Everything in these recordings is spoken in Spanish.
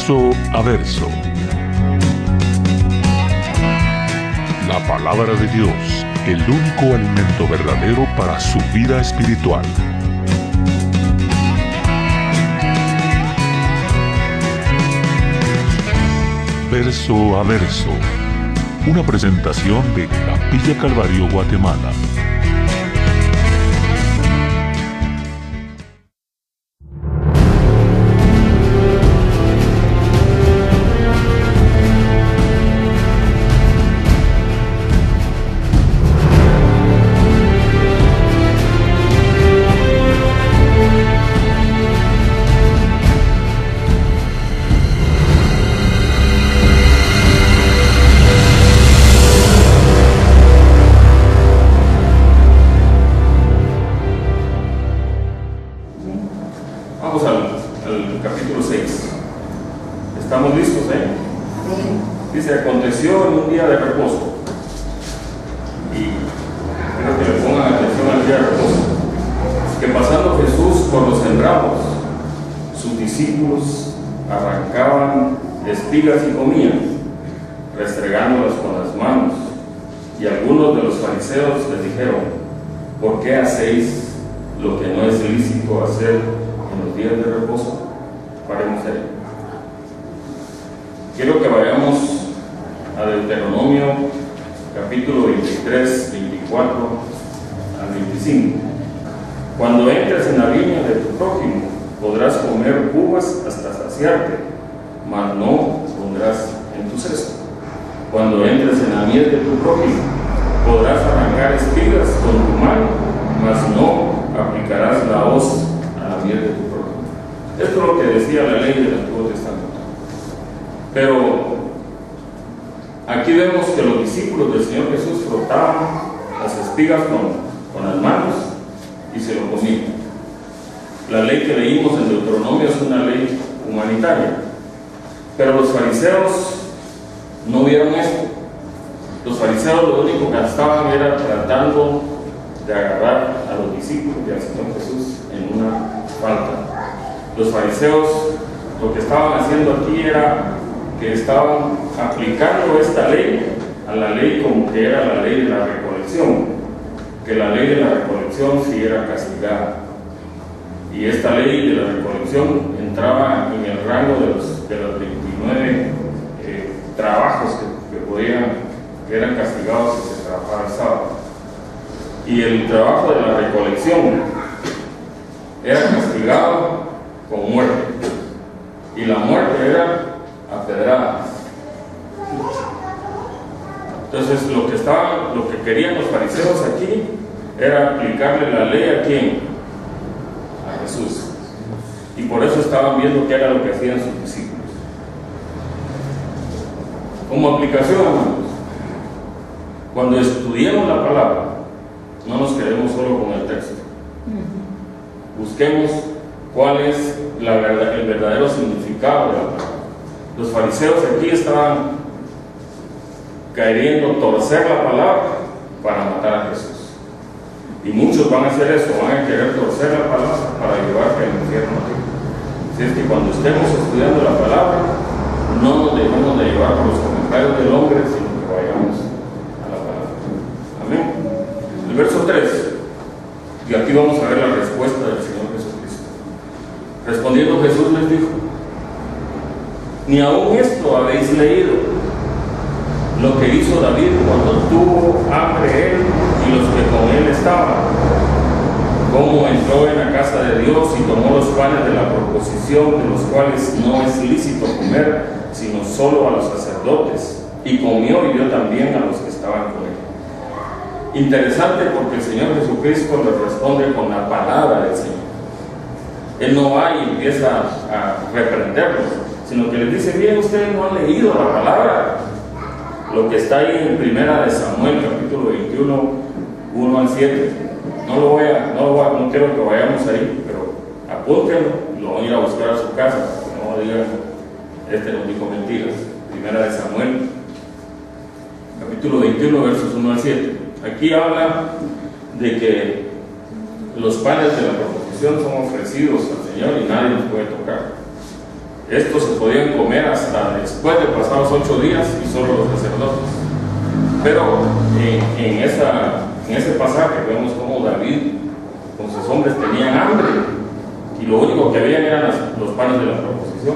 Verso a verso. La palabra de Dios, el único alimento verdadero para su vida espiritual. Verso a verso. Una presentación de Capilla Calvario, Guatemala. Al capítulo 6. ¿Estamos listos, Dice, aconteció en un día de reposo. Y quiero que le pongan atención al día de reposo. Que pasando Jesús por los sembrados, sus discípulos arrancaban espigas y comían, restregándolas con las manos. Y algunos de los fariseos les dijeron: ¿por qué hacéis lo que no es lícito hacer en los días de reposo? Paremos ahí. Quiero que vayamos a Deuteronomio capítulo 23, 24 al 25. Cuando entres en la viña de tu prójimo, podrás comer uvas hasta saciarte, mas no pondrás en tu cesto. Cuando entres en la miel de tu prójimo, podrás arrancar espigas con tu mano, mas no aplicarás la hoz a la miel de tu prójimo. Esto es lo que decía la ley del Antiguo Testamento. Pero aquí vemos que los discípulos del Señor Jesús frotaban las espigas con las manos y se lo comían. La ley que leímos en Deuteronomio es una ley humanitaria. Pero los fariseos no vieron esto. Los fariseos lo único que estaban era tratando de agarrar a los discípulos y al Señor Jesús en una falta. Los fariseos lo que estaban haciendo aquí era que estaban aplicando esta ley a la ley como que era la ley de la recolección, que la ley de la recolección sí era castigada. Y esta ley de la recolección entraba en el rango de los 29 trabajos que eran castigados si se trabajaba el sábado. Y el trabajo de la recolección era castigado con muerte, y la muerte era apedradas. Entonces lo que querían los fariseos aquí era aplicarle la ley ¿a quién? A Jesús. Y por eso estaban viendo qué era lo que hacían sus discípulos. Como aplicación, hermanos, cuando estudiemos la palabra, no nos quedemos solo con el texto. Busquemos cuál es el verdadero significado de la palabra. Los fariseos aquí estaban queriendo torcer la palabra para matar a Jesús. Y muchos van a hacer eso, van a querer torcer la palabra para llevarte al infierno. Así es que cuando estemos estudiando la palabra, no nos dejemos de llevar por los comentarios del hombre, sino que vayamos a la palabra. Amén. El verso 3. Y aquí vamos a ver la respuesta del Señor Jesucristo. Respondiendo Jesús les dijo: ni aún esto habéis leído, lo que hizo David cuando tuvo hambre él y los que con él estaban, cómo entró en la casa de Dios y tomó los panes de la proposición, de los cuales no es lícito comer, sino solo a los sacerdotes, y comió y dio también a los que estaban con él. Interesante, porque el Señor Jesucristo les responde con la palabra del Señor. Él no va y empieza a reprenderlos, sino que les dice: bien, ustedes no han leído la palabra, lo que está ahí en Primera de Samuel, capítulo 21, 1 al 7. No quiero que vayamos ahí, pero apúntenlo, lo van a ir a buscar a su casa, no digan: este nos dijo mentiras. Primera de Samuel, capítulo 21, versos 1 al 7. Aquí habla de que los panes de la proposición son ofrecidos al Señor y nadie los puede tocar. estos se podían comer hasta después de pasados 8 días y solo los sacerdotes. Pero en ese pasaje vemos cómo David con sus hombres tenían hambre y lo único que habían eran los panes de la proposición.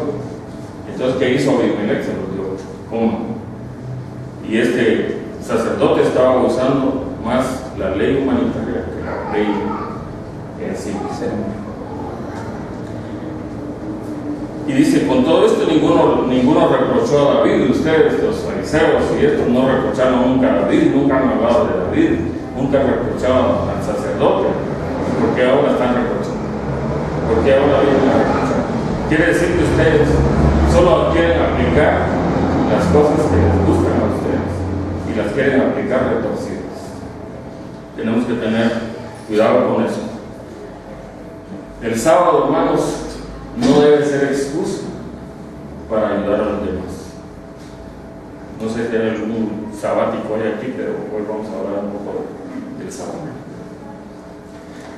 Entonces, ¿qué hizo Abimelech? Se los dio, coman. Y este sacerdote estaba usando más la ley humanitaria que la ley en sí. Y dice, con todo esto ninguno reprochó a David. Ustedes, los fariseos y estos, no reprocharon nunca a David, nunca han hablado de David, nunca reprocharon al sacerdote. ¿Por qué ahora están reprochando? ¿Por qué ahora vienen a reprochar? Quiere decir que ustedes solo quieren aplicar las cosas que les gustan a ustedes y las quieren aplicar retorcidas. Tenemos que tener cuidado con eso. El sábado, hermanos, no debe ser excusa para ayudar a los demás. No sé si hay algún sabático hoy aquí, pero hoy vamos a hablar un poco del sábado.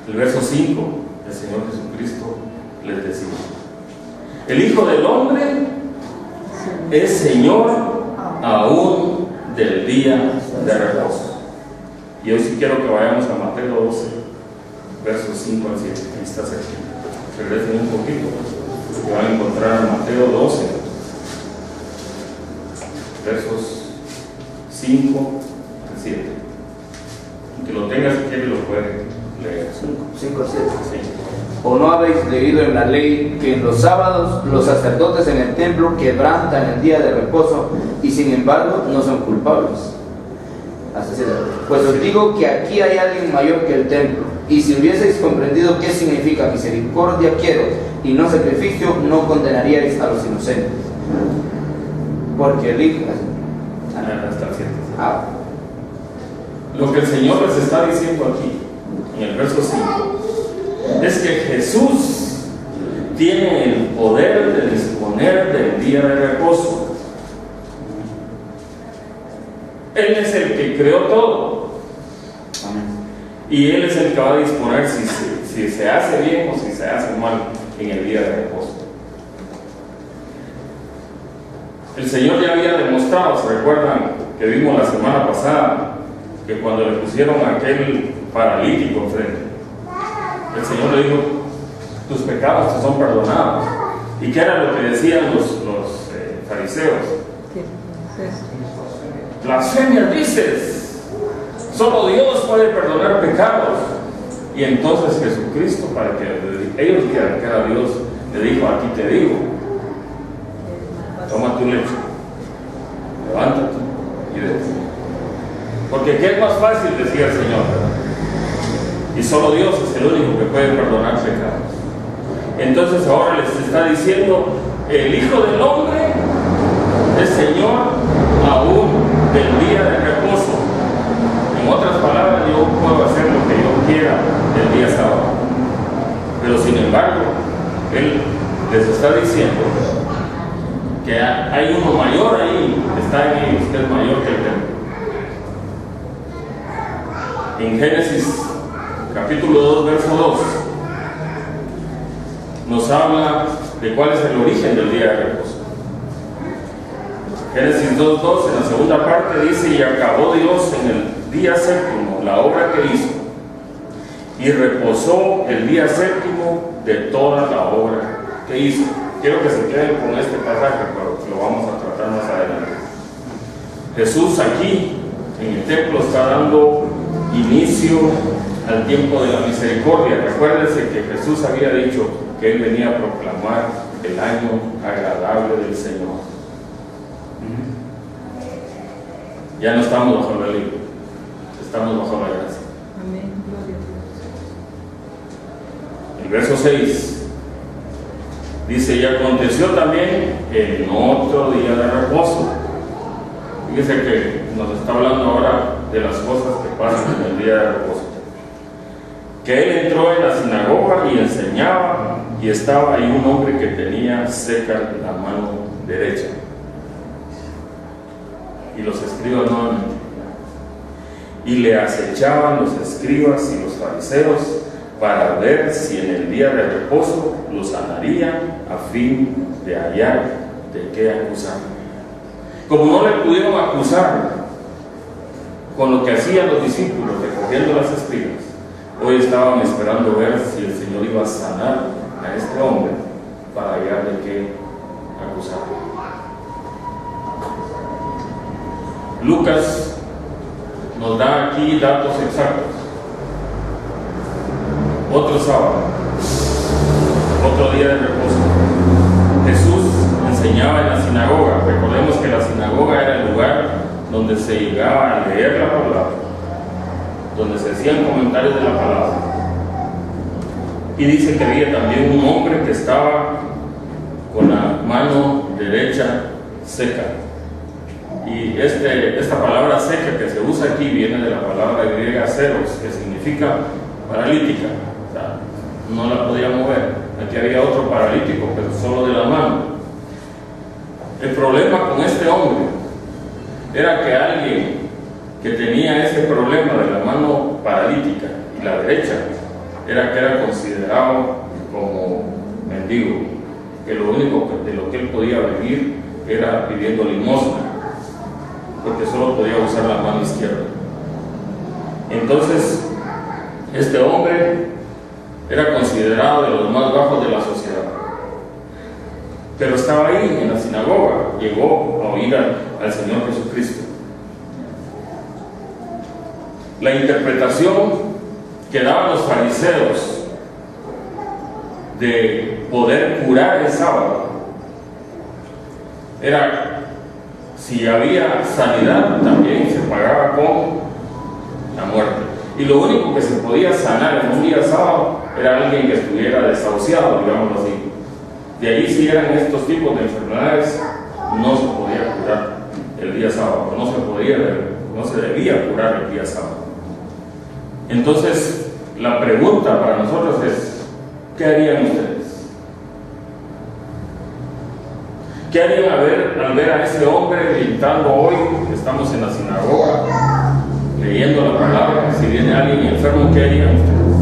El verso 5, el Señor Jesucristo les decía: el Hijo del Hombre es Señor aún del día de reposo. Y hoy sí quiero que vayamos a Mateo 12, versos 5 al 7. Ahí está cerca. Regresen un poquito, que van a encontrar en Mateo 12, versos 5 al 7. Que lo tengas si quieres lo pueden leer. 5 al 7. Sí. ¿O no habéis leído en la ley que en los sábados los sacerdotes en el templo quebrantan el día de reposo y sin embargo no son culpables? Así es. Pues os digo que aquí hay alguien mayor que el templo. Y si hubieseis comprendido qué significa misericordia quiero y no sacrificio, no condenaríais a los inocentes. Porque el Hijo... Lo que el Señor les está diciendo aquí, en el verso 5, es que Jesús tiene el poder de disponer del día de reposo. Él es el que creó todo. Amén. Y Él es el que va a disponer si se hace bien o si se hace mal en el día de reposo. El Señor ya había demostrado, ¿se recuerdan que vimos la semana pasada? Que cuando le pusieron a aquel paralítico enfrente, el Señor le dijo: tus pecados te son perdonados. ¿Y qué era lo que decían los fariseos? Blasfemias dices. Solo Dios puede perdonar pecados. Y entonces Jesucristo, para que ellos dijeran que era Dios, le dijo: aquí te digo, toma tu lecho, levántate y vete. Porque ¿qué es más fácil? Decía el Señor, ¿verdad? Y solo Dios es el único que puede perdonar pecados. Entonces ahora les está diciendo: el Hijo del Hombre es Señor aún del día de reposo. En otras palabras, yo puedo hacer lo que yo quiera el día sábado. Pero sin embargo, Él les está diciendo que hay uno mayor ahí, está en ellos, que es mayor que el templo. En Génesis capítulo 2, verso 2, nos habla de cuál es el origen del día de reposo. Génesis 2:2, en la segunda parte dice: y acabó Dios en el día séptimo la obra que hizo, y reposó el día séptimo de toda la obra que hizo. Quiero que se queden con este pasaje, pero lo vamos a tratar más adelante. Jesús aquí en el templo está dando inicio al tiempo de la misericordia. Recuérdense que Jesús había dicho que Él venía a proclamar el año agradable del Señor. Ya no estamos bajo la ley, estamos bajo la gracia. Amén. Gloria a Dios. El verso 6 dice: y aconteció también en otro día de reposo. Fíjese que nos está hablando ahora de las cosas que pasan en el día de reposo. Que él entró en la sinagoga y enseñaba, y estaba ahí un hombre que tenía seca la mano derecha. Y los escribas nuevamente. Y le acechaban los escribas y los fariseos para ver si en el día de reposo lo sanaría a fin de hallar de qué acusar. Como no le pudieron acusar con lo que hacían los discípulos recogiendo las espigas, hoy estaban esperando ver si el Señor iba a sanar a este hombre para hallar de qué acusar. Lucas nos da aquí datos exactos. Otro sábado, otro día de reposo, Jesús enseñaba en la sinagoga. Recordemos que la sinagoga era el lugar donde se llegaba a leer la palabra, donde se hacían comentarios de la palabra. Y dice que había también un hombre que estaba con la mano derecha seca. Y esta palabra seca que se usa aquí viene de la palabra griega seros, que significa paralítica. O sea, no la podía mover. Aquí había otro paralítico, pero solo de la mano. El problema con este hombre era que alguien que tenía ese problema de la mano paralítica y la derecha, era que era considerado como mendigo, que lo único de lo que él podía vivir era pidiendo limosna, porque solo podía usar la mano izquierda. Entonces, este hombre era considerado de los más bajos de la sociedad, pero estaba ahí en la sinagoga, llegó a oír al Señor Jesucristo. La interpretación que daban los fariseos de poder curar el sábado era: si había sanidad, también se pagaba con la muerte. Y lo único que se podía sanar en un día sábado era alguien que estuviera desahuciado, digámoslo así. De ahí, si eran estos tipos de enfermedades, no se podía curar el día sábado, no se debía curar el día sábado. Entonces, la pregunta para nosotros es: ¿qué harían ustedes? ¿Qué harían al ver a ese hombre gritando hoy que estamos en la sinagoga, leyendo la palabra? Si viene alguien enfermo, ¿qué harían ustedes?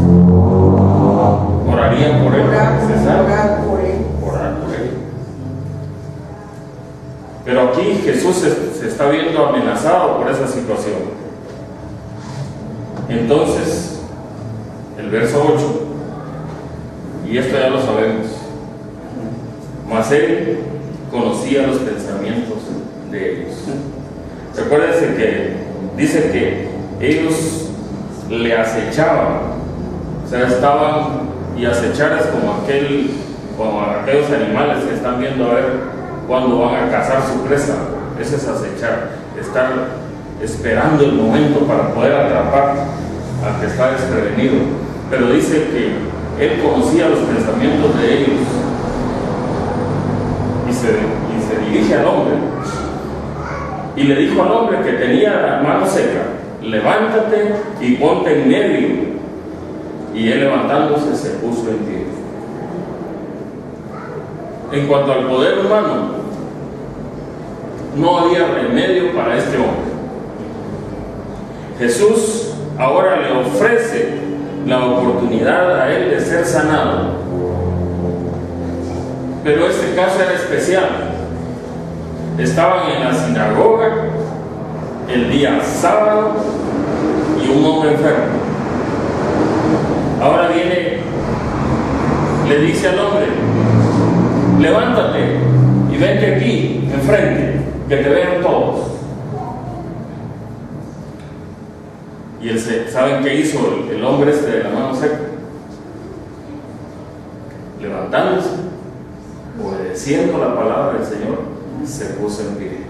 ¿Orarían por él? Orar por él. Orar por él. Pero aquí Jesús se está viendo amenazado por esa situación. Entonces, el verso 8, y esto ya lo sabemos, mas él conocía los pensamientos de ellos. Recuérdense que dice que ellos le acechaban, o sea, estaban, y acechar es como aquellos animales que están viendo a ver cuándo van a cazar su presa. Ese es acechar, estar esperando el momento para poder atrapar al que está desprevenido. Pero dice que él conocía los pensamientos de ellos y se dirige al hombre y le dijo al hombre que tenía la mano seca: levántate y ponte en medio. Y él, levantándose, se puso en pie. En cuanto al poder humano, no había remedio para este hombre. Jesús ahora le ofrece la oportunidad a él de ser sanado. Pero este caso era especial. Estaban en la sinagoga el día sábado y un hombre enfermo. Ahora viene, le dice al hombre: levántate y vente aquí enfrente, que te vean todos. Y ¿saben qué hizo el hombre de la mano seca? Levantándose, obedeciendo la palabra del Señor, se puso en pie.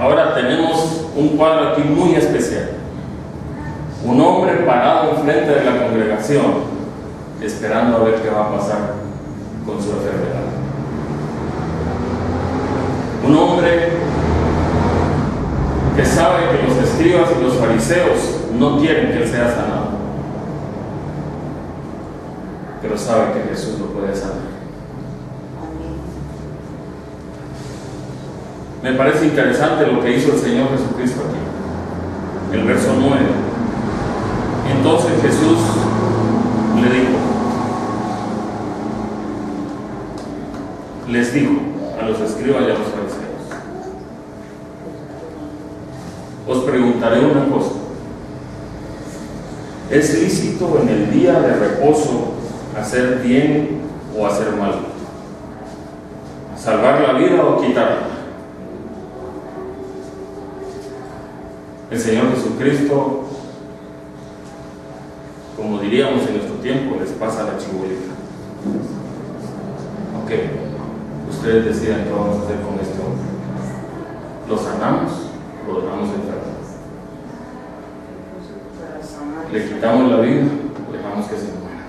Ahora tenemos un cuadro aquí muy especial. Un hombre parado enfrente de la congregación, esperando a ver qué va a pasar con su enfermedad. Un hombre que sabe que los escribas y los fariseos no quieren que él sea sanado, pero sabe que Jesús lo puede sanar. Me parece interesante lo que hizo el Señor Jesucristo aquí. el verso 9. Entonces Jesús les dijo a los escribas y a los fariseos: os preguntaré una cosa. ¿Es lícito en el día de reposo hacer bien o hacer mal? ¿Salvar la vida o quitarla? El Señor Jesucristo, como diríamos en nuestro tiempo, les pasa la chibolita. Ok, ustedes decidan qué vamos a hacer con este hombre. ¿Lo sanamos o lo dejamos enfermo? ¿Le quitamos la vida o dejamos que se muera?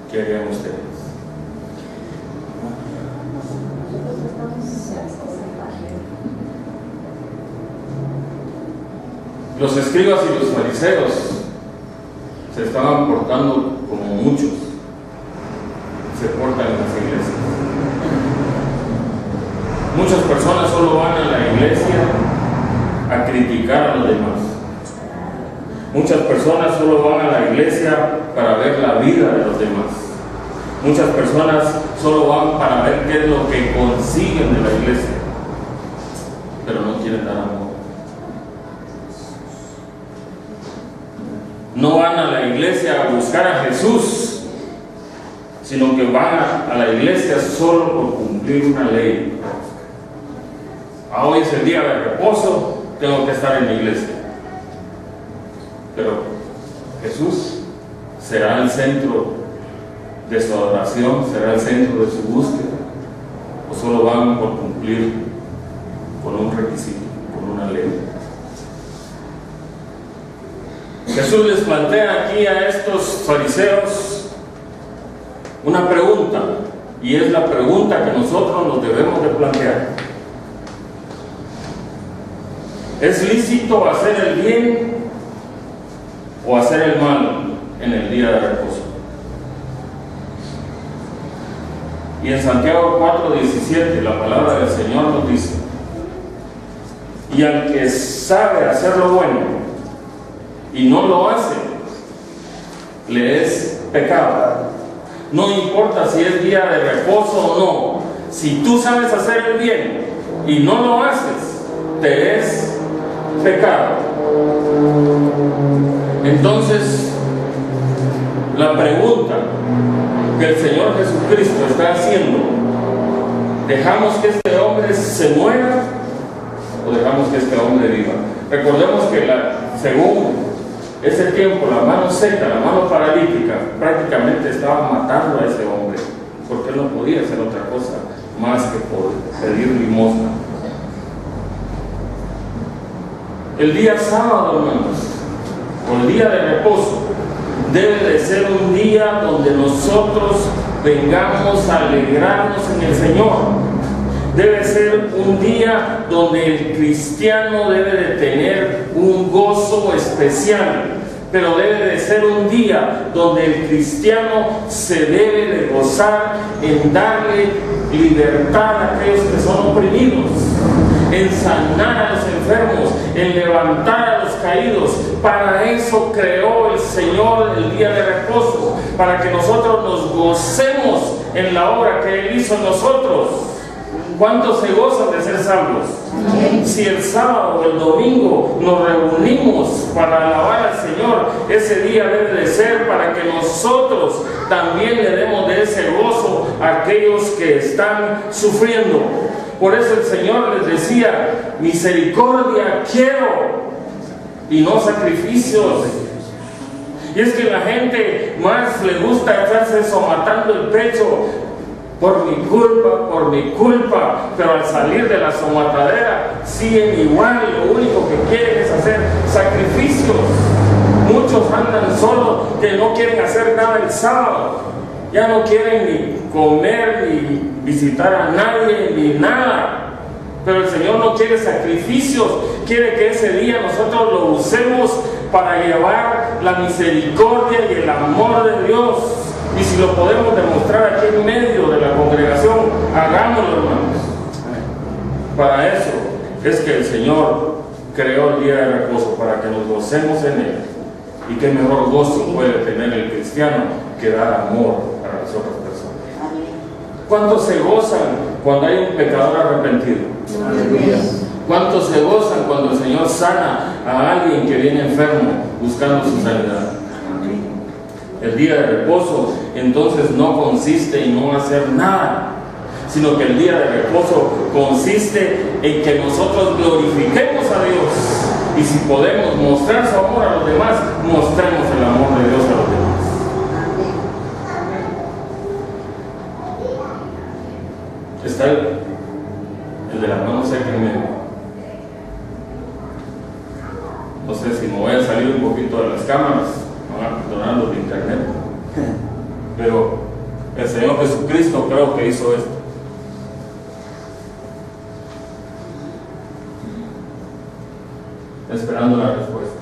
¿Qué harían ustedes? Los escribas y los fariseos se estaban portando como muchos se portan en las iglesias. Muchas personas solo van a la iglesia a criticar a los demás. Muchas personas solo van a la iglesia para ver la vida de los demás. Muchas personas solo van para ver qué es lo que consiguen de la iglesia, pero no quieren dar amor. No van a la iglesia a buscar a Jesús, sino que van a la iglesia solo por cumplir una ley. Hoy es el día de reposo, tengo que estar en la iglesia. Pero Jesús será el centro de su adoración, será el centro de su búsqueda, o solo van por cumplir con un requisito, con una ley. Jesús les plantea aquí a estos fariseos una pregunta, y es la pregunta que nosotros nos debemos de plantear. ¿Es lícito hacer el bien o hacer el mal en el día de reposo? Y en Santiago 4:17 la palabra del Señor nos dice: y al que sabe hacer lo bueno y no lo hace, le es pecado. No importa si es día de reposo o no, si tú sabes hacer el bien y no lo haces, te es pecado. Entonces, la pregunta que el Señor Jesucristo está haciendo: ¿dejamos que este hombre se muera o dejamos que este hombre viva? Recordemos que según ese tiempo, la mano seca, la mano paralítica, prácticamente estaba matando a ese hombre, porque él no podía hacer otra cosa más que por pedir limosna. El día sábado, hermanos, o el día de reposo, debe de ser un día donde nosotros vengamos a alegrarnos en el Señor. Debe ser un día donde el cristiano debe de tener un gozo especial, pero debe de ser un día donde el cristiano se debe de gozar en darle libertad a aquellos que son oprimidos, en sanar a los enfermos, en levantar a los caídos. Para eso creó el Señor el día de reposo, para que nosotros nos gocemos en la obra que Él hizo en nosotros. ¿Cuántos se gozan de ser salvos? Si el sábado o el domingo nos reunimos para alabar al Señor, ese día debe de ser para que nosotros también le demos de ese gozo a aquellos que están sufriendo. Por eso el Señor les decía: misericordia quiero y no sacrificios. Y es que la gente más le gusta estarse somatando el pecho: por mi culpa, pero al salir de la somatadera siguen igual. Lo único que quieren es hacer sacrificios. Muchos andan solos que no quieren hacer nada el sábado, ya no quieren ni comer, ni visitar a nadie, ni nada. Pero el Señor no quiere sacrificios, quiere que ese día nosotros lo usemos para llevar la misericordia y el amor de Dios. Y si lo podemos demostrar aquí en medio de la congregación, hagámoslo, hermanos. Para eso es que el Señor creó el día de reposo para que nos gocemos en él. Y qué mejor gozo puede tener el cristiano que dar amor a las otras personas. ¿Cuántos se gozan cuando hay un pecador arrepentido? ¿Cuántos se gozan cuando el Señor sana a alguien que viene enfermo buscando su sanidad? El día de reposo entonces no consiste en no hacer nada, sino que el día de reposo consiste en que nosotros glorifiquemos a Dios. Y si podemos mostrar su amor a los demás, mostremos el amor de Dios a los demás. Está el de la mano seca en medio. No sé si me voy a salir un poquito de las cámaras, me van a perdonar los de internet, pero el Señor Jesucristo creo que hizo esto. Esperando la respuesta.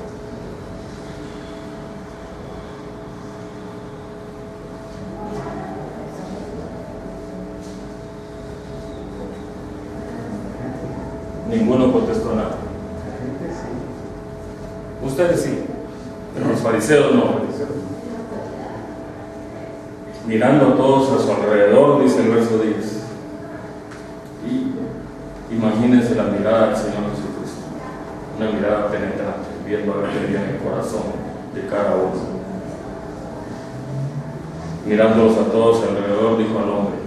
Ninguno contestó nada. Ustedes sí, pero los fariseos no. Mirando a todos a su alrededor, dice el verso 10. Y imagínense la mirada del Señor Jesucristo. Una mirada penetrante, viendo a ver qué viene en el corazón de cada uno. Mirándolos a todos alrededor, dijo al hombre: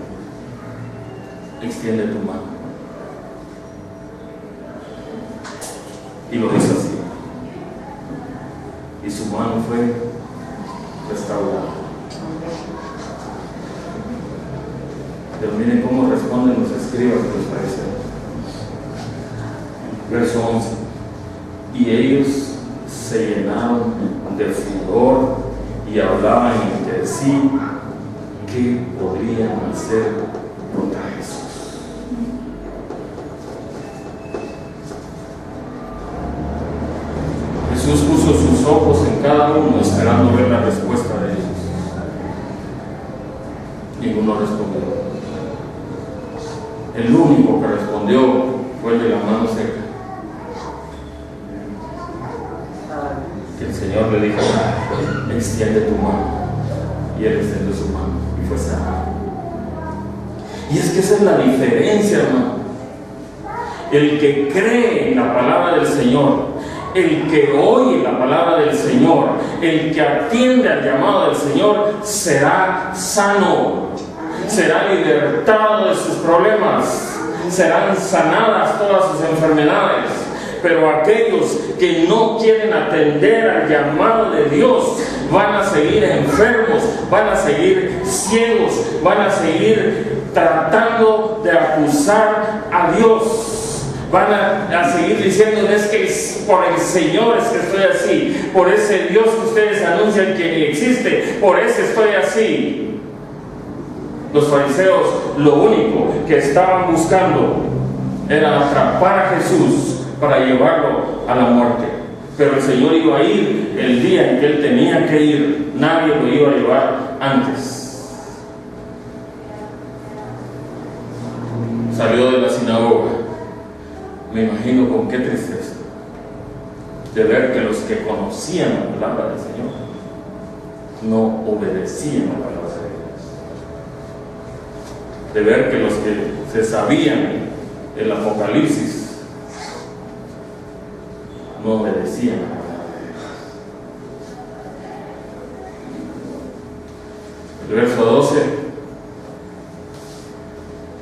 extiende tu mano. Y lo hizo así. Y su mano fue restaurada. Pero miren cómo responden los escribas de los fariseos. Verso 11. Y ellos se llenaron de furor y hablaban entre sí qué podrían hacer contra Jesús. Jesús puso sus ojos en cada uno esperando ver la respuesta de ellos. Ninguno respondió. El único que respondió fue el de la mano seca. Que el Señor le dijo: extiende tu mano. Y él extendió su mano y fue sanado. Y es que esa es la diferencia, hermano. El que cree en la palabra del Señor, el que oye la palabra del Señor, el que atiende al llamado del Señor, será sano, será libertado de sus problemas, serán sanadas todas sus enfermedades. Pero aquellos que no quieren atender al llamado de Dios van a seguir enfermos, van a seguir ciegos, van a seguir tratando de acusar a Dios. Van a seguir diciendo: es que es por el Señor es que estoy así, por ese Dios que ustedes anuncian que ni existe, por ese estoy así. Los fariseos lo único que estaban buscando era atrapar a Jesús para llevarlo a la muerte. Pero el Señor iba a ir el día en que Él tenía que ir, nadie lo iba a llevar antes. Salió de la sinagoga. Me imagino con qué tristeza de ver que los que conocían la palabra del Señor no obedecían la palabra de Dios. De ver que los que se sabían el Apocalipsis no obedecían la palabra de Dios. El verso 12: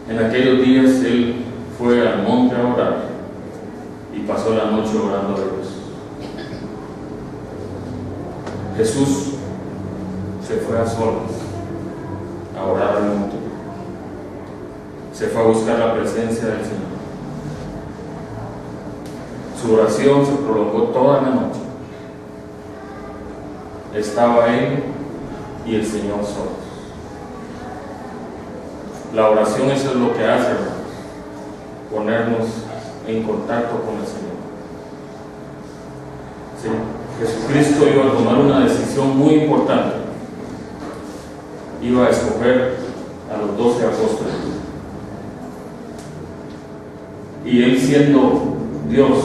en aquellos días Él fue al monte a orar y pasó la noche orando a Dios. Jesús se fue a solas a orar al monte. Se fue a buscar la presencia del Señor. Su oración se prolongó toda la noche. Estaba Él y el Señor solos. La oración, eso es lo que hace, hermanos, ponernos en contacto con el Señor. ¿Sí? Jesucristo iba a tomar una decisión muy importante. Iba a escoger a los 12 apóstoles. Y Él, siendo Dios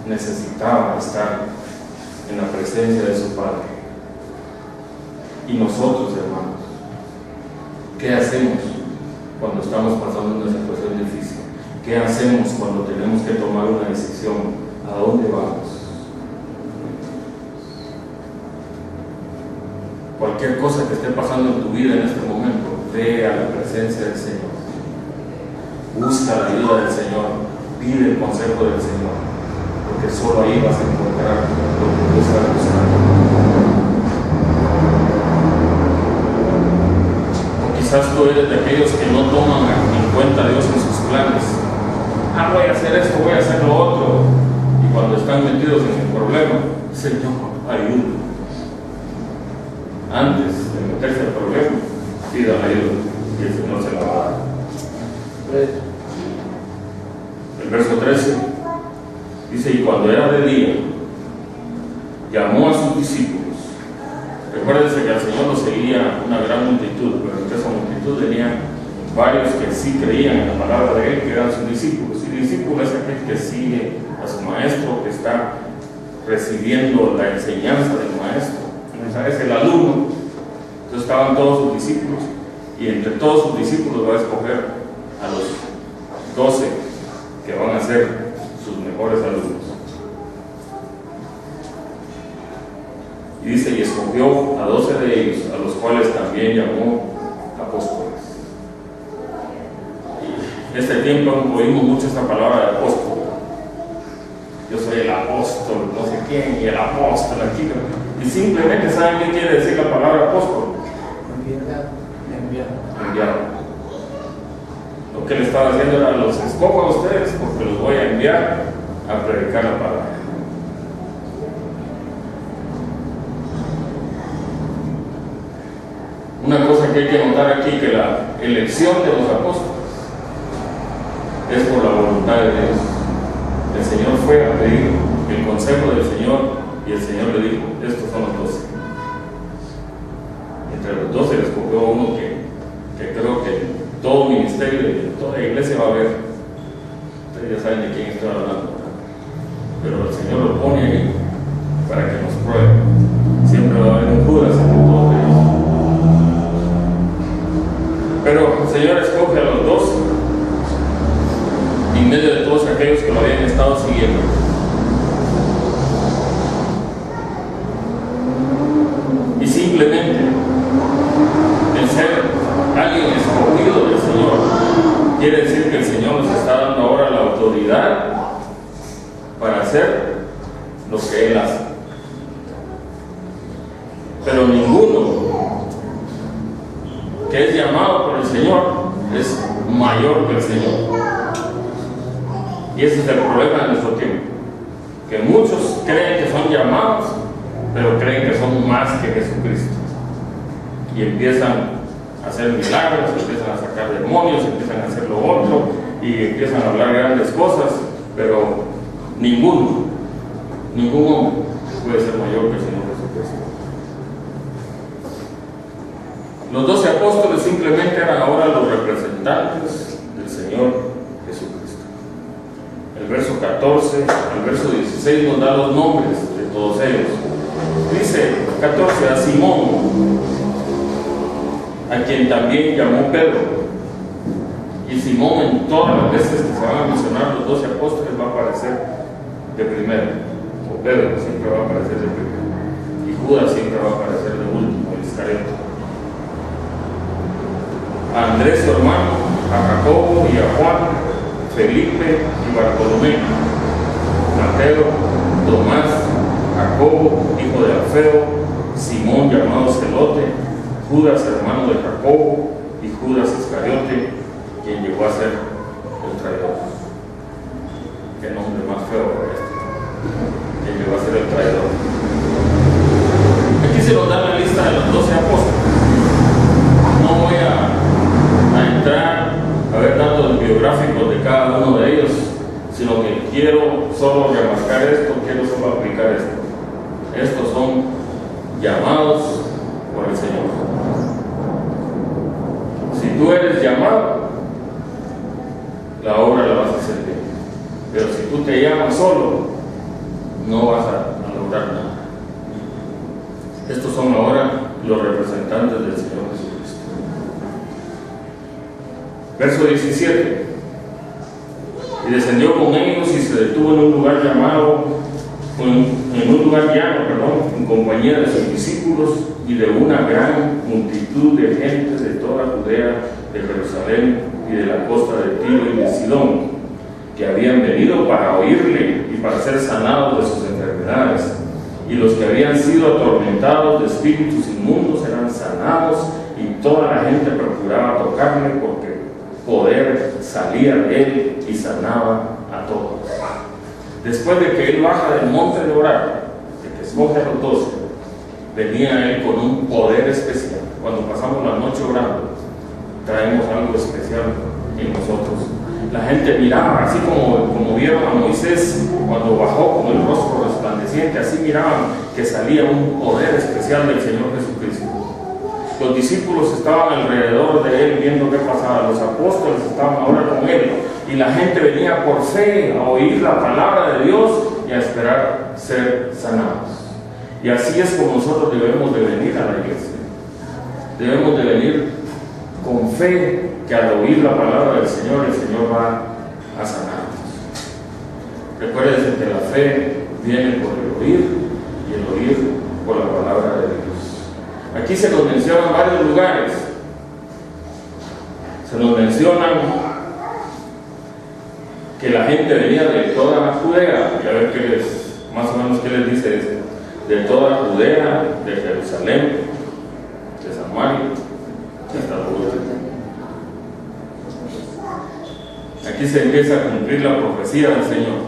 necesitaba estar en la presencia de su Padre. Y nosotros, hermanos, ¿qué hacemos cuando estamos pasando una situación difícil? ¿Qué hacemos cuando tenemos que tomar una decisión? ¿A dónde vamos? Cualquier cosa que esté pasando en tu vida en este momento, ve a la presencia del Señor. Busca la ayuda del Señor. Pide el consejo del Señor. Porque solo ahí vas a encontrar lo que Dios está buscando. O quizás tú eres de aquellos que no toman en cuenta a Dios en sus planes. Voy a hacer esto, voy a hacer lo otro. Y cuando están metidos en el problema, Señor, ayuda. Antes de meterse al problema, pidan ayuda y el Señor se la va a dar. El verso 13 dice: y cuando era de día, llamó a sus discípulos. Recuérdense que al Señor lo seguía una gran multitud, pero entre esa multitud venía varios que sí creían en la palabra de Él, que eran sus discípulos. Y discípulo es aquel que sigue a su maestro, que está recibiendo la enseñanza del maestro. Es el alumno. Entonces estaban todos sus discípulos, y entre todos sus discípulos va a escoger a los 12 que van a ser sus mejores alumnos. Y dice: y escogió a 12 de ellos, a los cuales también llamó apóstoles. En este tiempo oímos mucho esta palabra de apóstol. Yo soy el apóstol, no sé quién, y el apóstol aquí. Y simplemente, ¿saben qué quiere decir la palabra apóstol? Enviado. Lo que le estaba diciendo era: los escojo a ustedes porque los voy a enviar a predicar la palabra. Una cosa que hay que notar aquí, que la elección de los apóstoles es por la voluntad de Dios. El Señor fue a pedir el consejo del Señor y el Señor le dijo: estos son los 12. Entre los 12 le escogió uno que creo que todo ministerio de toda iglesia va a ver. Ustedes ya saben de quién estoy hablando, pero el Señor lo pone ahí para que nos pruebe. Siempre va a haber un Judas entre todos ellos, pero el Señor escoge a los 12 en medio de todos aquellos que lo habían estado siguiendo. Y simplemente el ser alguien escogido del Señor quiere decir que el Señor nos está dando ahora la autoridad para hacer lo que Él hace. Pero ninguno que es llamado por el Señor es mayor que el Señor. Y ese es el problema de nuestro tiempo, que muchos creen que son llamados, pero creen que son más que Jesucristo, y empiezan a hacer milagros, empiezan a sacar demonios, empiezan a hacer lo otro, y empiezan a hablar grandes cosas, pero ningún hombre puede ser mayor que el Señor Jesucristo. Los 12 apóstoles simplemente eran ahora los representantes del Señor Jesucristo. El verso 14, el verso 16 nos da los nombres de todos ellos. Dice 14: a Simón, a quien también llamó Pedro. Y Simón, en todas las veces que se van a mencionar los 12 apóstoles, va a aparecer de primero, o Pedro siempre va a aparecer de primero, y Judas siempre va a aparecer de último, el Iscariote. A Andrés, su hermano, a Jacobo y a Juan, Felipe y Bartolomé, Mateo, Tomás, Jacobo, hijo de Alfeo, Simón llamado Zelote, Judas, hermano de Jacobo, y Judas Iscariote, quien llegó a ser el traidor. Qué nombre más feo para este. Quien llegó a ser el traidor. Aquí se nos da la lista de los 12 apóstoles. No voy a entrar a ver datos biográficos de cada uno de ellos, sino que quiero solo remarcar esto, quiero solo aplicar esto. Estos son llamados por el Señor. Si tú eres llamado, la obra la vas a hacer bien. Pero si tú te llamas solo, no vas a lograr nada. Estos son ahora los representantes del Señor Jesucristo. Verso 17. Y descendió con ellos y se detuvo en un lugar llano, en compañía de sus discípulos y de una gran multitud de gente de toda Judea, de Jerusalén y de la costa de Tiro y de Sidón, que habían venido para oírle y para ser sanados de sus enfermedades. Y los que habían sido atormentados de espíritus inmundos eran sanados, y toda la gente procuraba tocarle, porque poder salía de él y sanaba a todos. Después de que él baja del monte de orar, de que escoge a los 12, venía él con un poder especial. Cuando pasamos la noche orando, traemos algo especial en nosotros. La gente miraba, así como vieron a Moisés cuando bajó con el rostro resplandeciente, así miraban que salía un poder especial del Señor Jesucristo. Los discípulos estaban alrededor de él viendo qué pasaba, los apóstoles estaban ahora con él, y la gente venía por fe a oír la palabra de Dios y a esperar ser sanados. Y así es como nosotros debemos de venir a la iglesia. Debemos de venir con fe, que al oír la palabra del Señor, el Señor va a sanarnos. Recuerden que la fe viene por el oír, y el oír por la palabra de Dios. Aquí se nos mencionan varios lugares. Se nos mencionan que la gente venía de toda Judea, y a ver más o menos qué les dice esto: de toda Judea, de Jerusalén, de Samaria, hasta la última. Aquí se empieza a cumplir la profecía del Señor,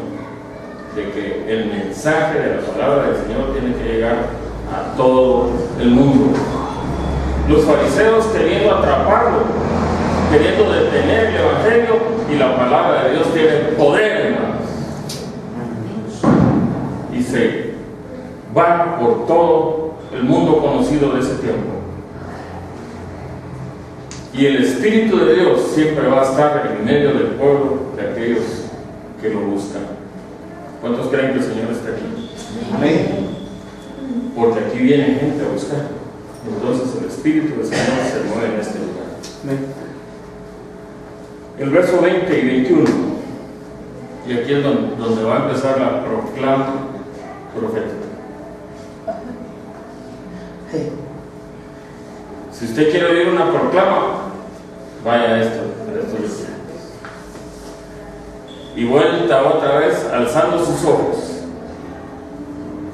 de que el mensaje de la palabra del Señor tiene que llegar a todo el mundo. Los fariseos queriendo atraparlo, queriendo detener el evangelio, y la palabra de Dios tiene poder, hermanos, y se va por todo el mundo conocido de ese tiempo. Y el Espíritu de Dios siempre va a estar en medio del pueblo, de aquellos que lo buscan. ¿Cuántos creen que el Señor está aquí? Amén. Porque aquí viene gente a buscar. Entonces el Espíritu del Señor se mueve en este lugar. Amén. El verso 20 y 21, y aquí es donde va a empezar la proclama profética. Si usted quiere oír una proclama, vaya a esto. Y vuelta otra vez, alzando sus ojos.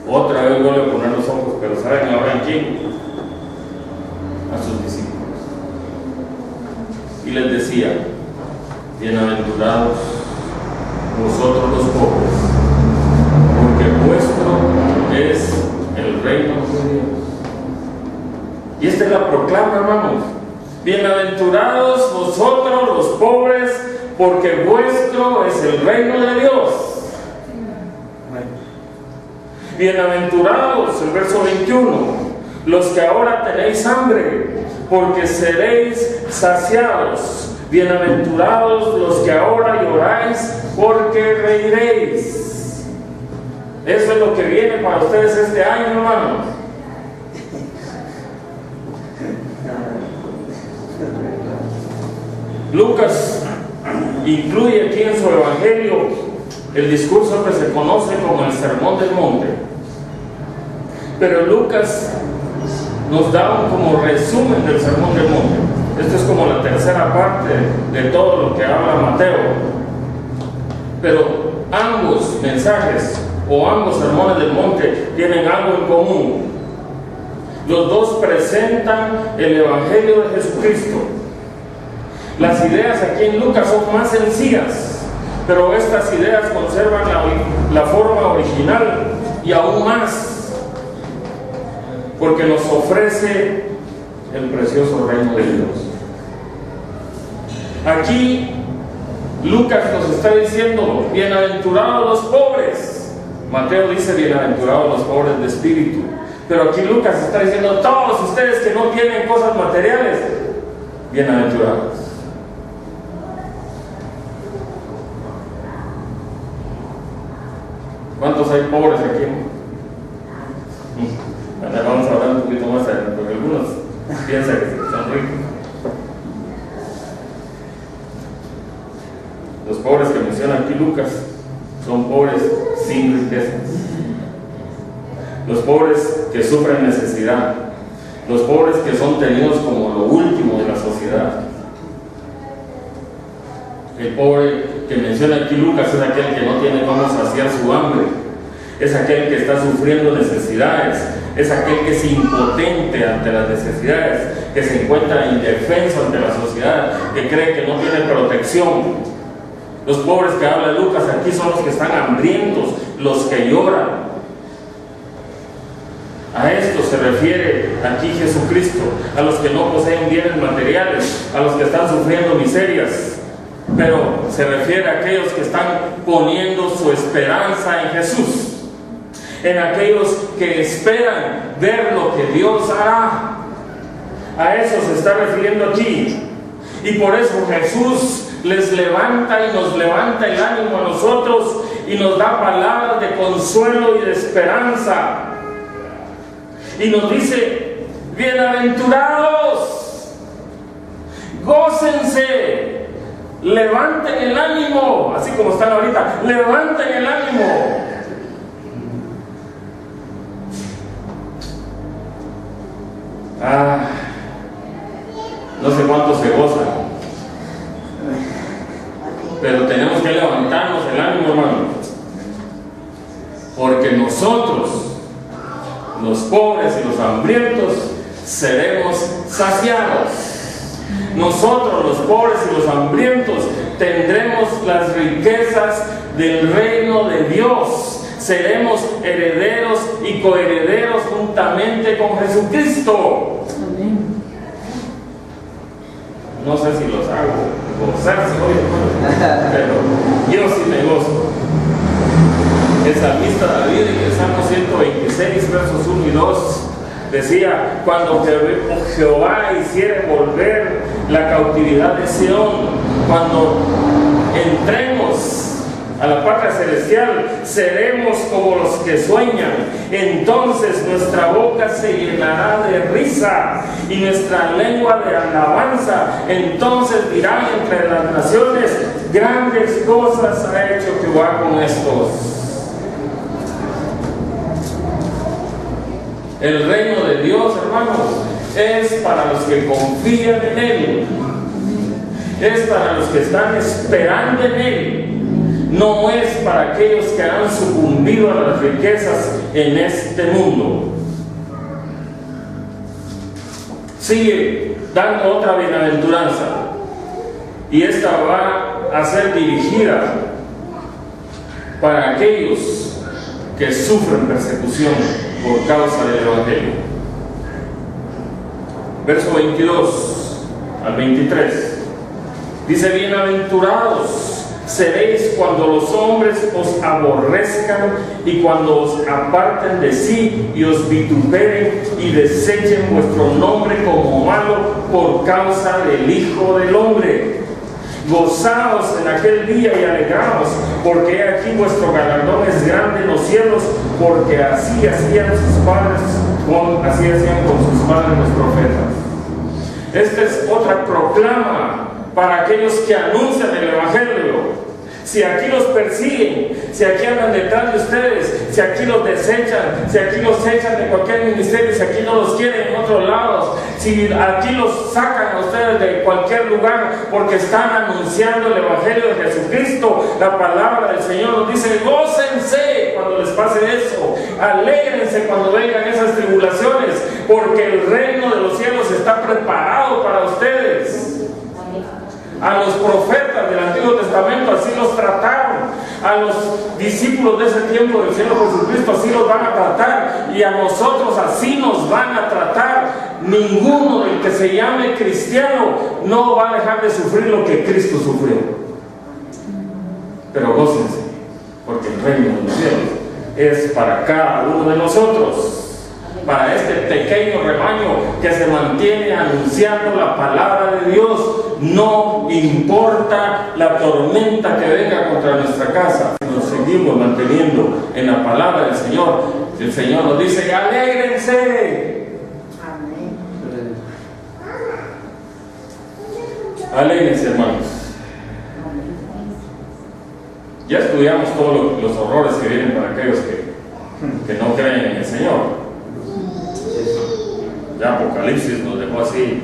Otra vez vuelve a poner los ojos, pero ¿saben ahora en quién? A sus discípulos. Y les decía: bienaventurados vosotros los pobres, porque vuestro es el reino de Dios. Y esta es la proclama, hermanos: bienaventurados vosotros los pobres, porque vuestro es el reino de Dios. Bienaventurados, el verso 21, los que ahora tenéis hambre, porque seréis saciados. Bienaventurados los que ahora lloráis, porque reiréis. Eso es lo que viene para ustedes este año, hermanos. Lucas incluye aquí en su evangelio el discurso que se conoce como el Sermón del Monte, pero Lucas nos da como resumen del Sermón del Monte. Esto es como la tercera parte de todo lo que habla Mateo, pero ambos mensajes o ambos sermones del monte tienen algo en común. Los dos presentan el evangelio de Jesucristo. Las ideas aquí en Lucas son más sencillas, pero estas ideas conservan la forma original y aún más, porque nos ofrece el precioso reino de Dios. Aquí Lucas nos está diciendo: bienaventurados los pobres. Mateo dice: bienaventurados los pobres de espíritu. Pero aquí Lucas está diciendo: todos ustedes que no tienen cosas materiales, bienaventurados. ¿Cuántos hay pobres aquí? Bueno, vamos a hablar un poquito más adelante, porque algunos piensan que son ricos. Los pobres que menciona aquí Lucas son pobres sin riquezas. Los pobres que sufren necesidad. Los pobres que son tenidos como lo último de la sociedad. El pobre que menciona aquí Lucas es aquel que no tiene cómo saciar su hambre. Es aquel que está sufriendo necesidades. Es aquel que es impotente ante las necesidades, que se encuentra indefenso ante la sociedad, que cree que no tiene protección. Los pobres que habla Lucas aquí son los que están hambrientos, los que lloran. A esto se refiere aquí Jesucristo, a los que no poseen bienes materiales, a los que están sufriendo miserias. Pero se refiere a aquellos que están poniendo su esperanza en Jesús, en aquellos que esperan ver lo que Dios hará. A eso se está refiriendo aquí. Y por eso Jesús les levanta y nos levanta el ánimo a nosotros y nos da palabras de consuelo y de esperanza. Y nos dice: bienaventurados, gócense, levanten el ánimo, así como están ahorita, levanten el ánimo. No sé cuántos se gozan, pero tenemos que levantarnos el ánimo, hermano, porque nosotros, los pobres y los hambrientos, seremos saciados. Nosotros, los pobres y los hambrientos, tendremos las riquezas del reino de Dios. Seremos herederos y coherederos juntamente con Jesucristo. Amén. No sé si los hago gozarse hoy, pero yo sí me gozo. El salmista David, en el Salmo 126, versos 1 y 2, decía: cuando Jehová hiciere volver la cautividad de Sión, cuando entremos a la patria celestial, seremos como los que sueñan. Entonces nuestra boca se llenará de risa y nuestra lengua de alabanza. Entonces dirán entre las naciones: grandes cosas ha hecho Jehová con estos. El reino de Dios, hermanos, es para los que confían en Él. Es para los que están esperando en Él. No es para aquellos que han sucumbido a las riquezas en este mundo. Sigue dando otra bienaventuranza, y esta va a ser dirigida para aquellos que sufren persecución por causa del Evangelio. Verso 22 al 23 dice: bienaventurados seréis cuando los hombres os aborrezcan y cuando os aparten de sí y os vituperen y desechen vuestro nombre como malo por causa del Hijo del Hombre. Gozaos en aquel día y alegraos, porque he aquí vuestro galardón es grande en los cielos, porque así hacían sus padres así hacían con sus padres los profetas. Esta es otra proclama para aquellos que anuncian el Evangelio. Si aquí los persiguen, si aquí andan detrás de ustedes, si aquí los desechan, si aquí los echan de cualquier ministerio, si aquí no los quieren en otros lados, si aquí los sacan a ustedes de cualquier lugar porque están anunciando el Evangelio de Jesucristo, la palabra del Señor nos dice: gócense cuando les pase eso, alégrense cuando vengan esas tribulaciones, porque el reino de los cielos está preparado para ustedes. A los profetas del Antiguo Testamento así los trataron, a los discípulos de ese tiempo del Señor Jesucristo así los van a tratar, y a nosotros así nos van a tratar. Ninguno del que se llame cristiano no va a dejar de sufrir lo que Cristo sufrió. Pero gócense, porque el reino de los cielos es para cada uno de nosotros, para este pequeño rebaño que se mantiene anunciando la palabra de Dios. No importa la tormenta que venga contra nuestra casa, nos seguimos seguimos manteniendo en la palabra del Señor, el Señor nos dice: alégrense. Amén. Alégrense, hermanos. Ya estudiamos todos los horrores que vienen para aquellos que no creen en el Señor. Ya Apocalipsis nos dejó así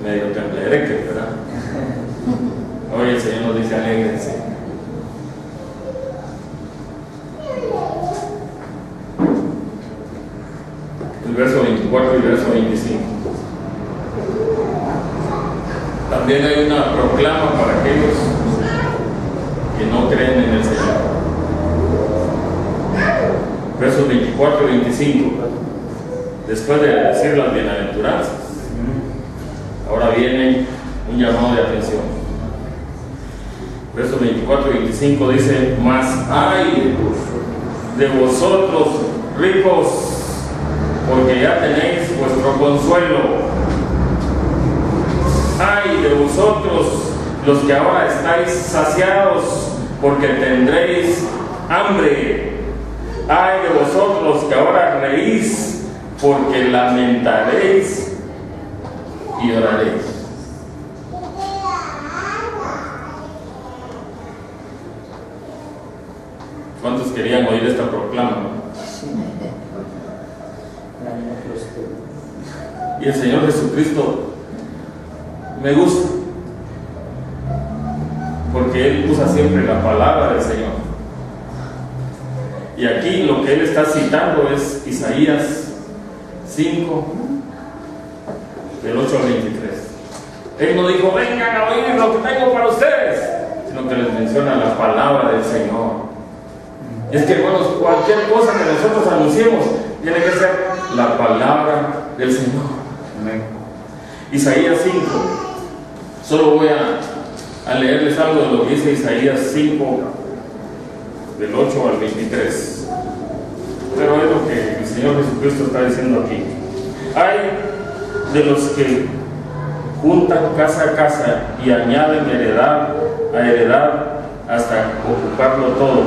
medio temblereque, ¿verdad? Hoy el Señor nos dice: alégrense. El verso 24 y el verso 25. También hay una proclama para aquellos que no creen en el Señor. Versos 24 y 25. Después de decir las bienaventuranzas, ahora viene un llamado de atención. Versos 24 y 25 dice: mas ay de vosotros ricos, porque ya tenéis vuestro consuelo. Ay de vosotros los que ahora estáis saciados, porque tendréis hambre. Ay de vosotros que ahora reís, porque lamentaréis y lloraréis. ¿Cuántos querían oír esta proclama? Y el Señor Jesucristo me gusta, porque Él usa siempre la palabra del Señor. Y aquí lo que Él está citando es Isaías 5, del 8 al 23. Él no dijo: vengan a oír lo que tengo para ustedes, sino que les menciona la palabra del Señor. Es que, hermanos, cualquier cosa que nosotros anunciemos tiene que ser la palabra del Señor. Amén. Isaías 5. Solo voy a leerles algo de lo que dice Isaías 5, del 8 al 23. Pero es lo que el Señor Jesucristo está diciendo aquí. Hay de los que juntan casa a casa y añaden heredad a heredad hasta ocuparlo todo.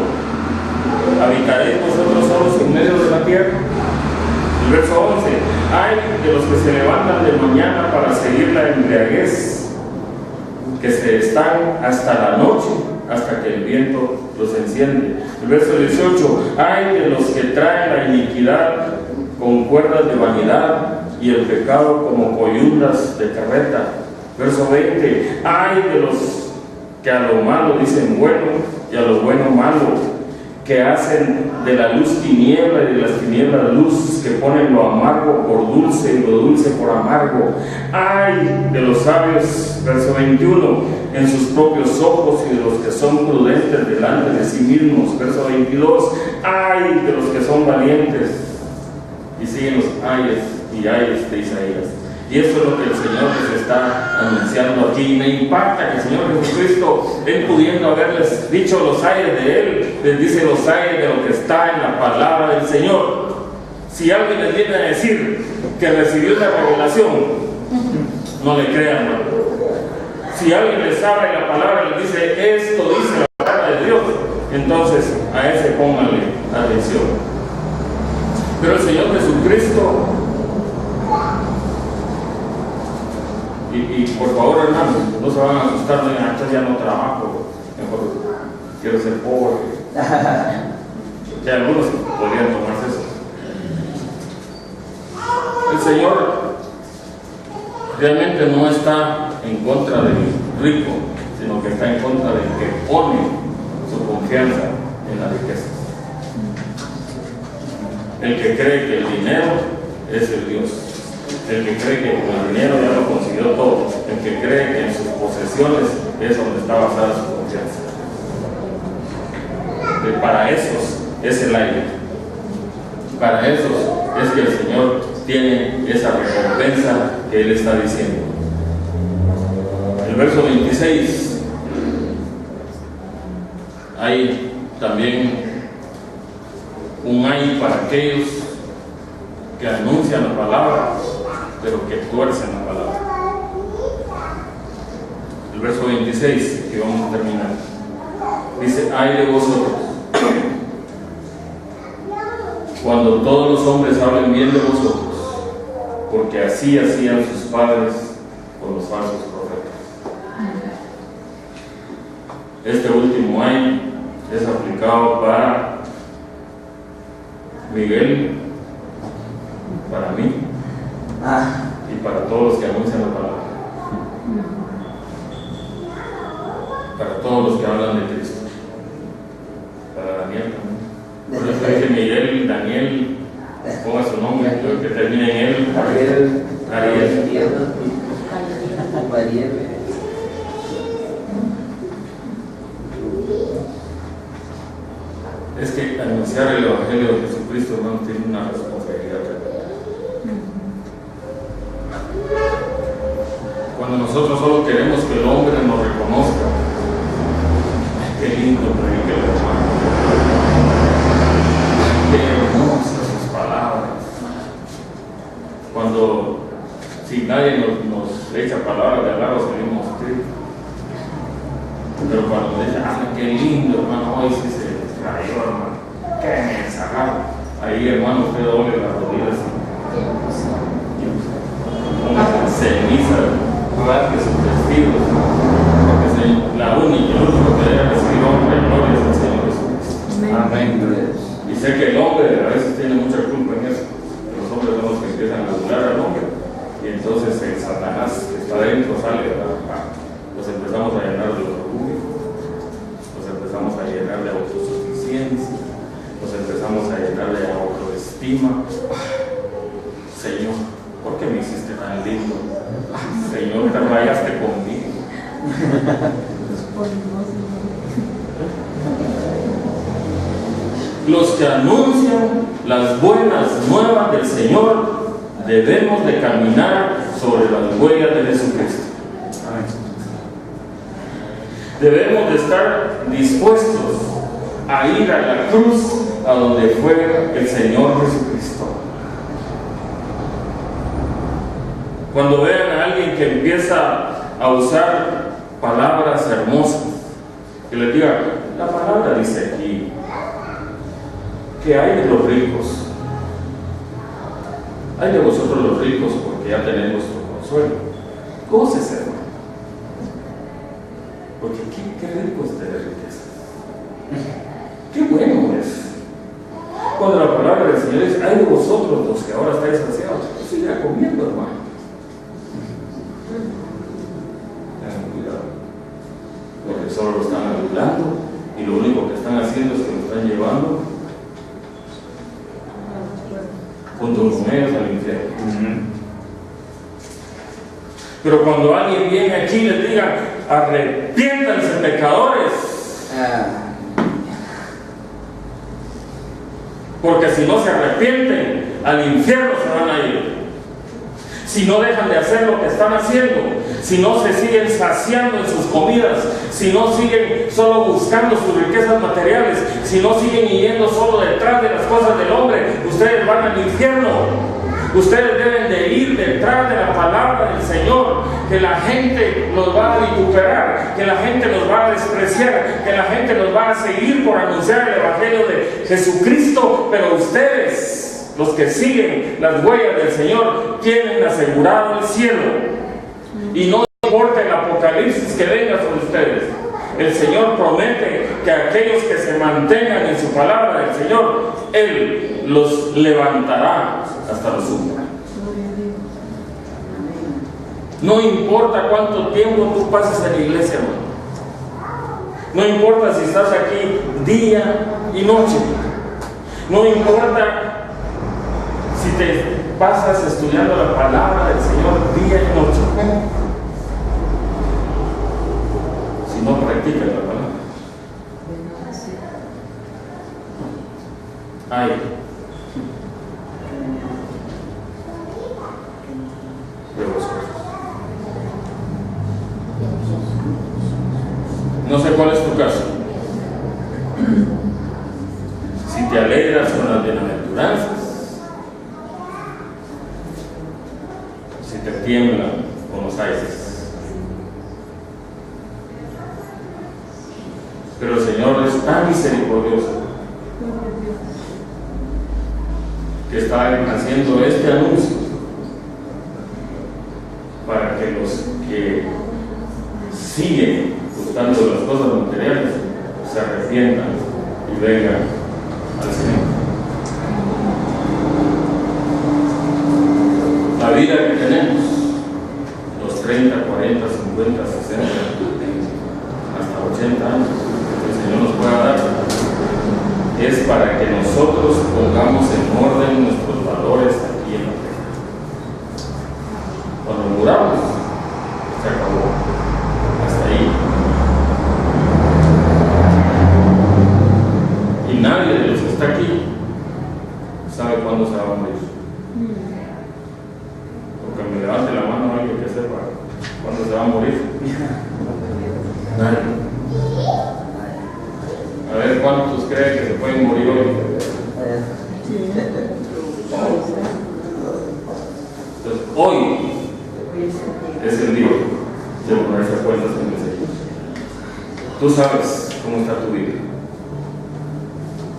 ¿Habitaréis vosotros solos en medio de la tierra? El verso 11. Hay de los que se levantan de mañana para seguir la embriaguez, que se están hasta la noche, hasta que el viento los enciende. El verso 18. Hay de los que traen la iniquidad con cuerdas de vanidad y el pecado como coyundas de carreta. Verso 20. Hay de los que a lo malo dicen bueno y a lo bueno malo, que hacen de la luz tiniebla y de las tinieblas luz, que ponen lo amargo por dulce y lo dulce por amargo. Ay de los sabios, verso 21, en sus propios ojos, y de los que son prudentes delante de sí mismos. Verso 22, ay de los que son valientes. Y siguen los ayes y ayes de Isaías. Y eso es lo que el Señor les está anunciando aquí. Me impacta que el Señor Jesucristo, Él pudiendo haberles dicho los ayes de Él, les dice los ayes de lo que está en la palabra del Señor. Si alguien les viene a decir que recibió una revelación, no le crean, ¿no? Si alguien les habla en la palabra y les dice: esto dice la palabra de Dios, entonces a ese pónganle atención. Pero el Señor Jesucristo, y por favor, hermanos, no se van a asustar, no digan: ya no trabajo, mejor quiero ser pobre. Que algunos podrían tomarse eso. El Señor realmente no está en contra del rico, sino que está en contra del que pone su confianza en las riquezas. El que cree que el dinero es el Dios. El que cree que con el dinero ya lo consiguió todo. El que cree que en sus posesiones es donde está basada su confianza. Para esos es el aire. Para esos es que el Señor tiene esa recompensa que Él está diciendo. El verso 26. Hay también un ay para aquellos que anuncian la palabra, pero que tuercen la palabra. El verso 26, que vamos a terminar, dice: ay de vosotros, cuando todos los hombres hablen bien de vosotros, porque así hacían sus padres con los falsos profetas. Este último año es aplicado para Miguel, para mí y para todos los que anuncian la palabra, para todos los que hablan de Cristo, para Daniel también. Por eso dice Miguel, Daniel, ponga su nombre, que termine en él. Ariel. Es que anunciar el Evangelio de Jesucristo, hermano, tiene una responsabilidad tremenda. Cuando nosotros solo queremos que el hombre nos reconozca, qué lindo predica el hermano, qué hermosas sus palabras. Cuando, si nadie nos echa palabras de halago, salimos tristes. Pero cuando nos dice, qué lindo, hermano, hoy sí se trayó, hermano, qué mensaje. Ahí, hermano, usted doble las rodillas y una ceniza, rasgue sus vestidos, porque la única, el único que debe recibir honra y gloria es el Señor Jesucristo. Amén. Y sé que el hombre a veces tiene mucha culpa en eso. Los hombres son los que empiezan a adular al hombre, y entonces el Satanás que está dentro sale, ¿verdad? Los empezamos a llenar de orgullo, los empezamos a llenar de autosuficiencia, nos empezamos a llenar de autoestima. Señor, ¿por qué me hiciste tan lindo? Señor, te rayaste conmigo. Los que anuncian las buenas nuevas del Señor debemos de caminar sobre las huellas de Jesucristo. Debemos de estar dispuestos a ir a la cruz a donde fue el Señor Jesucristo. Cuando vean a alguien que empieza a usar palabras hermosas, que les diga, la palabra dice aquí, que hay de los ricos, hay de vosotros los ricos porque ya tenéis vuestro consuelo. Gócese, hermano, porque qué rico es tener riqueza, qué bueno es. Cuando la palabra del Señor dice, hay de vosotros los que ahora estáis saciados, siga comiendo, hermano. Tengan cuidado, porque solo lo están adulando y lo único que están haciendo es que lo están llevando junto con ellos al infierno. Pero cuando alguien viene aquí y les diga, arrepiéntanse, pecadores, porque si no se arrepienten, al infierno se van a ir. Si no dejan de hacer lo que están haciendo, si no se siguen saciando en sus comidas, si no siguen solo buscando sus riquezas materiales, si no siguen yendo solo detrás de las cosas del hombre, ustedes van al infierno. Ustedes deben de ir detrás de la palabra del Señor, que la gente los va a vituperar, que la gente los va a despreciar, que la gente los va a seguir por anunciar el Evangelio de Jesucristo, pero ustedes, los que siguen las huellas del Señor, tienen asegurado el cielo. Y no importa el apocalipsis que venga sobre ustedes, el Señor promete que aquellos que se mantengan en su palabra del Señor, Él los levantará hasta los últimos. No importa cuánto tiempo tú pases en la iglesia, hermano. No importa si estás aquí día y noche. No importa si te pasas estudiando la palabra del Señor día y noche. Si no practicas la palabra. Ay. De vosotros. No sé cuál es tu caso. Si te alegras con las bienaventuranzas, si te tiemblan con los aires. Pero el Señor es tan misericordioso que está haciendo este anuncio para que los que siguen buscando las cosas materiales se arrepientan y vengan al Señor. La vida que tenemos, los 30, 40, 50, 60, hasta 80 años que el Señor nos pueda dar, es para que nosotros pongamos en orden nuestros valores aquí en la tierra. Cuando muramos, se acabó. Hasta ahí. Y nadie de los que está aquí sabe cuándo se va a morir. Porque me levante la mano alguien que sepa cuándo se va a morir. Nadie. A ver cuántos creen que se pueden morir hoy. Entonces, hoy es el día de ponerse a cuentas con el Señor. Tú sabes cómo está tu vida.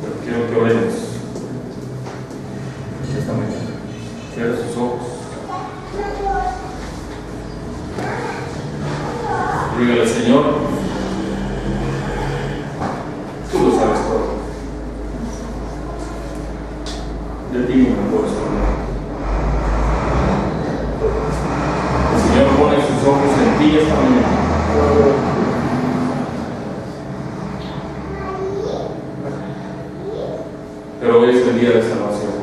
Pero quiero que oremos esta mañana. Cierra sus ojos. Dígale, Señor, tú lo sabes todo. De ti no me puedo esconder. El Señor pone sus ojos en ti esta mañana. Pero hoy es el día de salvación.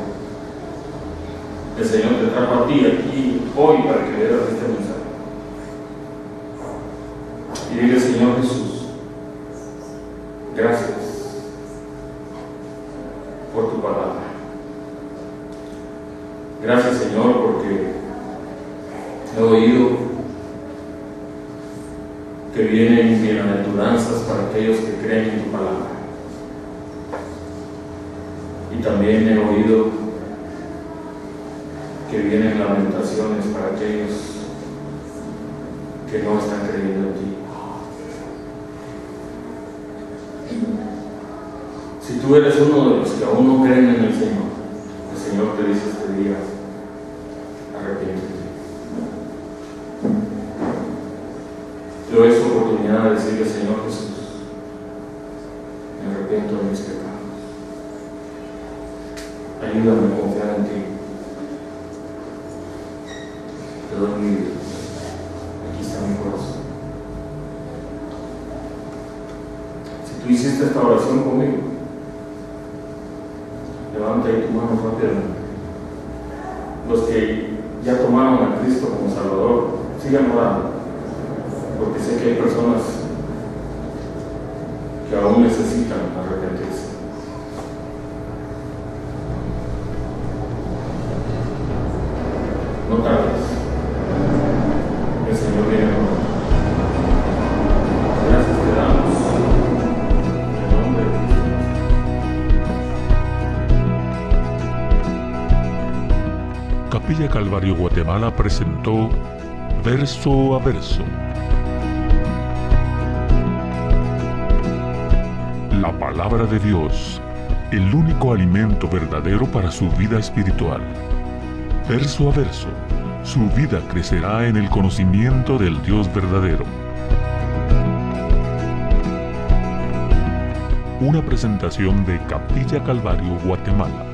El Señor te trajo a ti aquí hoy para que leas este mensaje. Y dile, Señor Jesús, gracias por tu palabra. Gracias, Señor, porque he oído que vienen bienaventuranzas para aquellos que creen en tu palabra. Y también he oído que vienen lamentaciones para aquellos que no están creyendo en ti. Si tú eres uno de los que aún no creen en el Señor te dice este día, arrepiéntete. Te doy esta oportunidad de decirle, Señor Jesús, me arrepiento de mis pecados. Ayúdame a confiar en ti. Te doy mi vida. Aquí está mi corazón. Si tú hiciste esta oración conmigo, levanta ahí tu mano rápidamente. Los que ya tomaron a Cristo como Salvador, sigan orando, porque sé que hay personas que aún necesitan arrepentirse. No tardes. El Señor viene con nosotros. Gracias te damos. En el nombre de Cristo. Capilla Calvario Guatemala presentó Verso a Verso. La palabra de Dios, el único alimento verdadero para su vida espiritual. Verso a verso, su vida crecerá en el conocimiento del Dios verdadero. Una presentación de Capilla Calvario Guatemala.